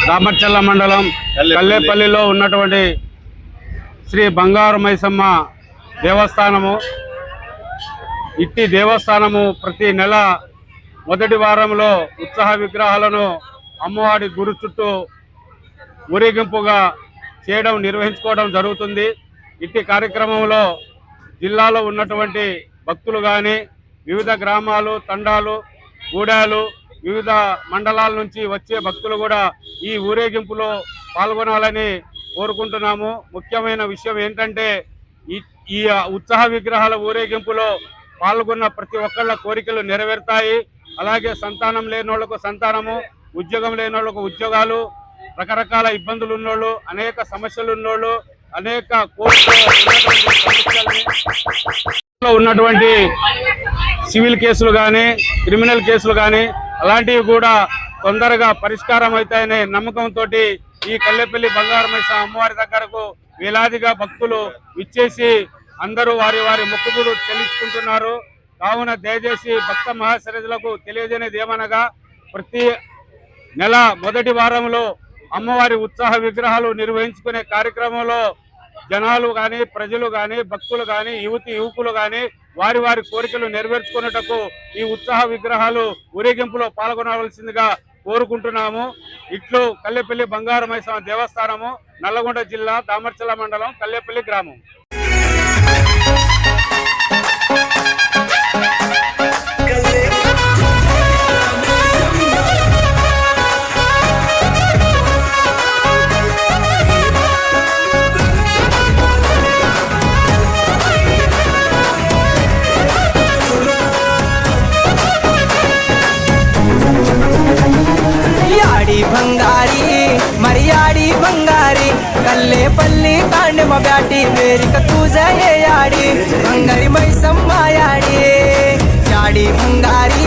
దామర్చల్ల మండలం కల్లేపల్లిలో ఉన్నటువంటి శ్రీ బంగారు మైసమ్మ దేవస్థానము. ఇట్టి దేవస్థానము ప్రతి నెల మొదటి వారంలో ఉత్సవ విగ్రహాలను అమ్మవారి గుడి చుట్టూ ఊరేగింపుగా నిర్వహించుకోవడం జరుగుతుంది. ఇట్టి కార్యక్రమంలో జిల్లాలో ఉన్నటువంటి భక్తులు కానీ, వివిధ గ్రామాలు, తండాలు, గూడాలు, వివిధ మండలాల నుంచి వచ్చే భక్తులు కూడా ఈ ఊరేగింపులో పాల్గొనాలని కోరుకుంటున్నాము. ముఖ్యమైన విషయం ఏంటంటే ఈ ఉత్సవ విగ్రహాల ఊరేగింపులో పాల్గొన్న ప్రతి ఒక్కళ్ళ కోరికలు నెరవేరుతాయి. అలాగే సంతానం లేని వాళ్ళకు సంతానము, ఉద్యోగం లేని వాళ్ళకు ఉద్యోగాలు, రకరకాల ఇబ్బందులు ఉన్నోళ్ళు, అనేక సమస్యలు ఉన్నోళ్ళు, అనేక కోర్టులో ఉన్నటువంటి సివిల్ కేసులు కానీ, క్రిమినల్ కేసులు కానీ అలాంటివి కూడా తొందరగా పరిష్కారం అవుతాయనే నమ్మకంతో ఈ కల్లేపల్లి బంగారు మైసమ్మ అమ్మవారి దగ్గరకు వేలాదిగా భక్తులు విచ్చేసి అందరూ వారి వారి మొక్కుబడులు చెల్లించుకుంటున్నారు. కావున దయచేసి భక్త మహాశరజులకు తెలియజేయనిది ఏమనగా, ప్రతి నెల మొదటి వారంలో అమ్మవారి ఉత్సాహ విగ్రహాలు నిర్వహించుకునే కార్యక్రమంలో జనాలు కానీ, ప్రజలు కానీ, భక్తులు కానీ, యువకులు కానీ వారి వారి కోరికలు నెరవేర్చుకున్నటకు ఈ ఉత్సాహ విగ్రహాలు ఊరేగింపులో పాల్గొనవలసిందిగా కోరుకుంటున్నాము. ఇట్లు కల్లేపల్లి బంగారు మైసమ్మ దేవస్థానము, నల్లగొండ జిల్లా, దామర్చల్ల మండలం, కల్లేపల్లి గ్రామం. బంగారి మరియాడి బంగారి కల్లేపల్లి కాండమ బ్యాటి వేరిక పూజయాడి బంగారి మైసమ్మ యాడి యాడి బంగారి